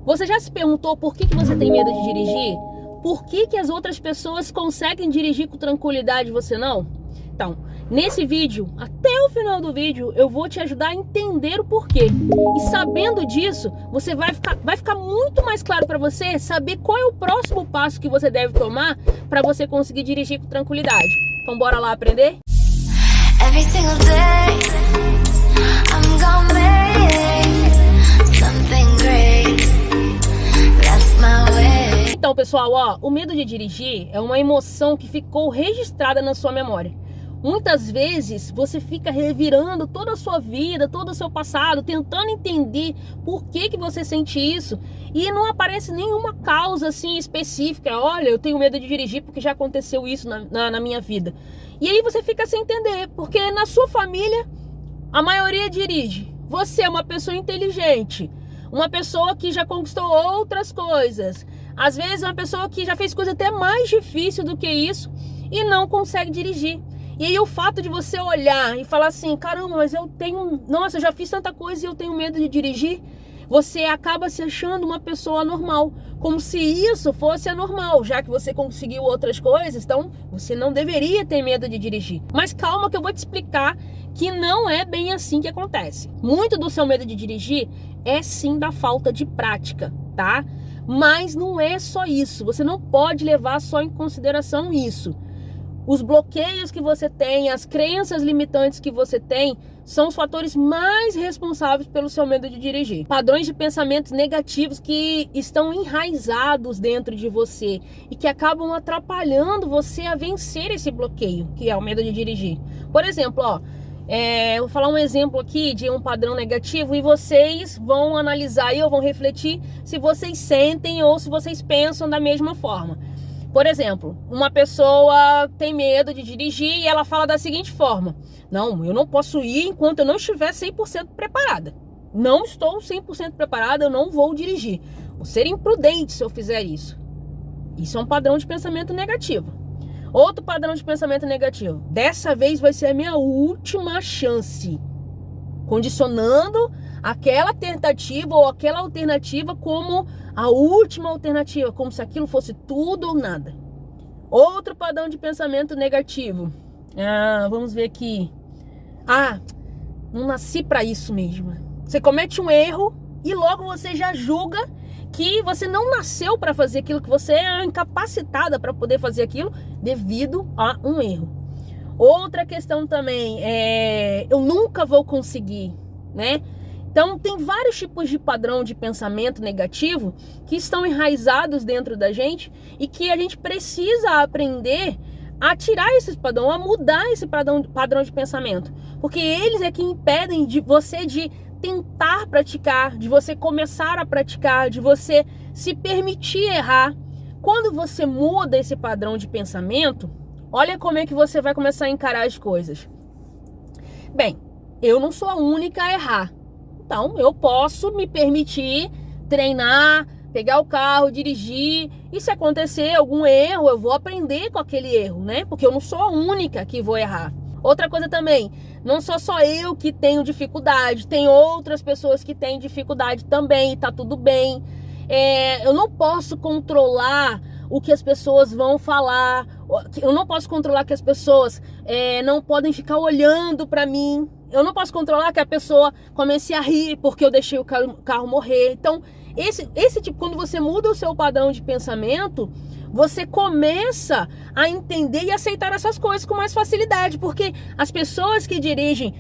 Você já se perguntou por que você tem medo de dirigir? Por que as outras pessoas conseguem dirigir com tranquilidade e você não? Então, nesse vídeo, até o final do vídeo, eu vou te ajudar a entender o porquê. E sabendo disso, você vai ficar muito mais claro para você saber qual é o próximo passo que você deve tomar para você conseguir dirigir com tranquilidade. Então, bora lá aprender? Every single day, I'm gonna make something great. That's my way. Então, pessoal, o medo de dirigir é uma emoção que ficou registrada na sua memória. Muitas vezes você fica revirando toda a sua vida, todo o seu passado, tentando entender por que você sente isso e não aparece nenhuma causa assim específica. Olha, eu tenho medo de dirigir porque já aconteceu isso na minha vida. E aí você fica sem entender, porque na sua família a maioria dirige. Você é uma pessoa inteligente, uma pessoa que já conquistou outras coisas. Às vezes uma pessoa que já fez coisa até mais difícil do que isso e não consegue dirigir. E aí o fato de você olhar e falar assim, caramba, mas eu já fiz tanta coisa e eu tenho medo de dirigir, você acaba se achando uma pessoa normal, como se isso fosse anormal, já que você conseguiu outras coisas, então você não deveria ter medo de dirigir. Mas calma que eu vou te explicar que não é bem assim que acontece. Muito do seu medo de dirigir é sim da falta de prática, tá? Mas não é só isso, você não pode levar só em consideração isso. Os bloqueios que você tem, as crenças limitantes que você tem, são os fatores mais responsáveis pelo seu medo de dirigir. Padrões de pensamentos negativos que estão enraizados dentro de você e que acabam atrapalhando você a vencer esse bloqueio, que é o medo de dirigir. Por exemplo, eu vou falar um exemplo aqui de um padrão negativo e vocês vão analisar e vão refletir se vocês sentem ou se vocês pensam da mesma forma. Por exemplo, uma pessoa tem medo de dirigir e ela fala da seguinte forma: não, eu não posso ir enquanto eu não estiver 100% preparada. Não estou 100% preparada, eu não vou dirigir. Vou ser imprudente se eu fizer isso. Isso é um padrão de pensamento negativo. Outro padrão de pensamento negativo: dessa vez vai ser a minha última chance. Condicionando aquela tentativa ou aquela alternativa como a última alternativa, como se aquilo fosse tudo ou nada. Outro padrão de pensamento negativo. Vamos ver aqui. Não nasci para isso mesmo. Você comete um erro e logo você já julga que você não nasceu para fazer aquilo, que você é incapacitada para poder fazer aquilo devido a um erro. Outra questão também é: eu nunca vou conseguir, né? Então, tem vários tipos de padrão de pensamento negativo que estão enraizados dentro da gente e que a gente precisa aprender a tirar esses padrões, a mudar esse padrão de pensamento. Porque eles é que impedem de você de tentar praticar, de você começar a praticar, de você se permitir errar. Quando você muda esse padrão de pensamento, olha como é que você vai começar a encarar as coisas. Bem, eu não sou a única a errar. Então, eu posso me permitir treinar, pegar o carro, dirigir. E se acontecer algum erro, eu vou aprender com aquele erro, né? Porque eu não sou a única que vou errar. Outra coisa também, não sou só eu que tenho dificuldade. Tem outras pessoas que têm dificuldade também, tá tudo bem. Eu não posso controlar o que as pessoas vão falar. Eu não posso controlar que as pessoas não podem ficar olhando pra mim. Eu não posso controlar que a pessoa comece a rir porque eu deixei o carro morrer. Então, esse tipo, quando você muda o seu padrão de pensamento, você começa a entender e aceitar essas coisas com mais facilidade. Porque as pessoas que dirigem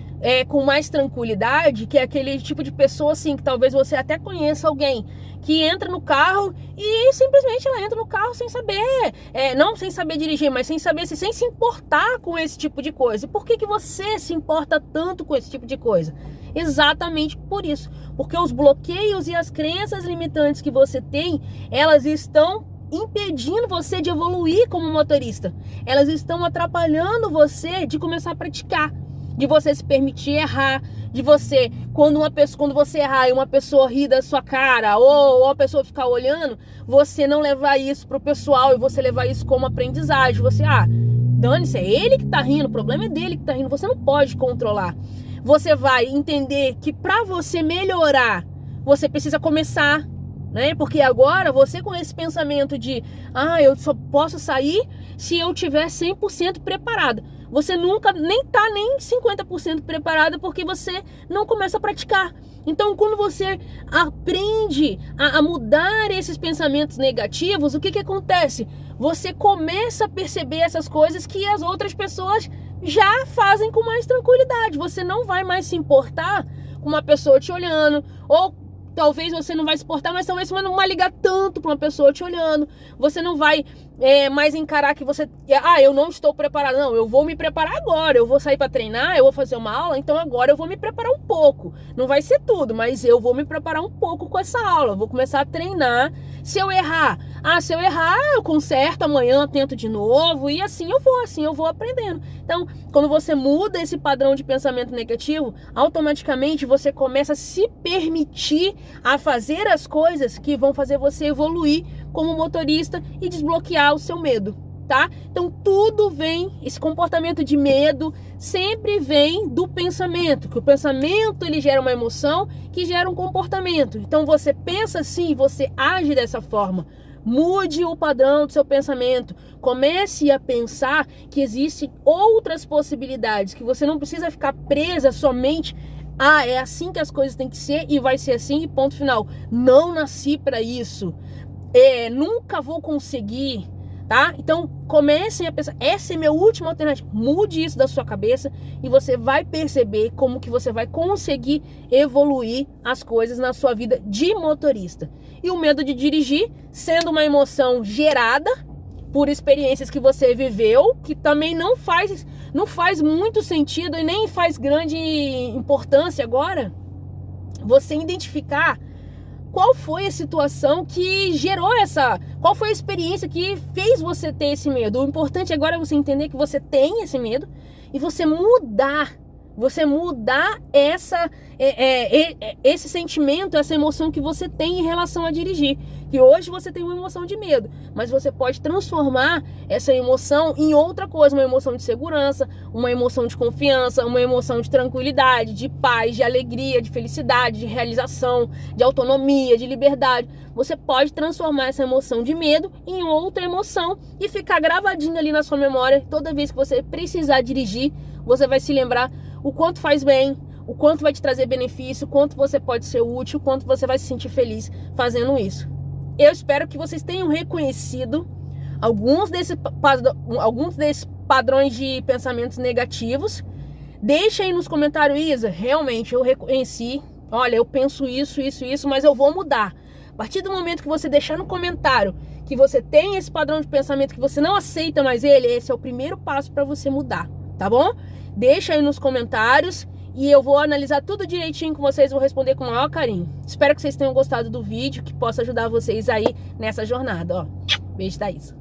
com mais tranquilidade, que é aquele tipo de pessoa assim, que talvez você até conheça alguém que entra no carro e simplesmente ela entra no carro sem saber, não sem saber dirigir, mas sem se importar com esse tipo de coisa. E por que você se importa tanto com esse tipo de coisa? Exatamente por isso. Porque os bloqueios e as crenças limitantes que você tem, elas estão impedindo você de evoluir como motorista. Elas estão atrapalhando você de começar a praticar, de você se permitir errar, de você, quando você errar e uma pessoa rir da sua cara, ou a pessoa ficar olhando, você não levar isso pro pessoal e você levar isso como aprendizagem. Você, dane-se, é ele que tá rindo, o problema é dele que tá rindo, você não pode controlar. Você vai entender que para você melhorar, você precisa começar. né? Porque agora você com esse pensamento de eu só posso sair se eu tiver 100% preparada. Você nunca nem tá nem 50% preparada porque você não começa a praticar. Então, quando você aprende a mudar esses pensamentos negativos, o que acontece? Você começa a perceber essas coisas que as outras pessoas já fazem com mais tranquilidade. Você não vai mais se importar com uma pessoa te olhando, ou talvez você não vai se importar, mas talvez você não vai ligar tanto para uma pessoa te olhando. Você não vai mais encarar que você... eu não estou preparado. Não, eu vou me preparar agora. Eu vou sair para treinar, eu vou fazer uma aula, então agora eu vou me preparar um pouco. Não vai ser tudo, mas eu vou me preparar um pouco com essa aula. Eu vou começar a treinar. Se eu errar, eu conserto, amanhã tento de novo, e assim eu vou aprendendo. Então, quando você muda esse padrão de pensamento negativo, automaticamente você começa a se permitir a fazer as coisas que vão fazer você evoluir como motorista e desbloquear o seu medo, tá? Então tudo vem, esse comportamento de medo sempre vem do pensamento, que o pensamento ele gera uma emoção que gera um comportamento. Então você pensa assim, você age dessa forma. Mude o padrão do seu pensamento. Comece a pensar que existem outras possibilidades, que você não precisa ficar presa somente é assim que as coisas têm que ser e vai ser assim e ponto final. Não nasci para isso. Nunca vou conseguir, tá? Então comecem a pensar, essa é a minha última alternativa. Mude isso da sua cabeça e você vai perceber como que você vai conseguir evoluir as coisas na sua vida de motorista. E o medo de dirigir, sendo uma emoção gerada por experiências que você viveu, que também não faz muito sentido e nem faz grande importância agora, você identificar qual foi a situação que gerou qual foi a experiência que fez você ter esse medo. O importante agora é você entender que você tem esse medo e você mudar esse sentimento, essa emoção que você tem em relação a dirigir. Que hoje você tem uma emoção de medo, mas você pode transformar essa emoção em outra coisa, uma emoção de segurança, uma emoção de confiança, uma emoção de tranquilidade, de paz, de alegria, de felicidade, de realização, de autonomia, de liberdade. Você pode transformar essa emoção de medo em outra emoção e ficar gravadinho ali na sua memória. Toda vez que você precisar dirigir, você vai se lembrar o quanto faz bem, o quanto vai te trazer benefício, o quanto você pode ser útil, o quanto você vai se sentir feliz fazendo isso. Eu espero que vocês tenham reconhecido alguns desses padrões de pensamentos negativos. Deixa aí nos comentários, Isa, realmente eu reconheci, olha, eu penso isso, mas eu vou mudar. A partir do momento que você deixar no comentário que você tem esse padrão de pensamento, que você não aceita mais ele, esse é o primeiro passo para você mudar, tá bom? Deixa aí nos comentários e eu vou analisar tudo direitinho com vocês, vou responder com o maior carinho. Espero que vocês tenham gostado do vídeo, que possa ajudar vocês aí nessa jornada, ó. Beijo da Isa.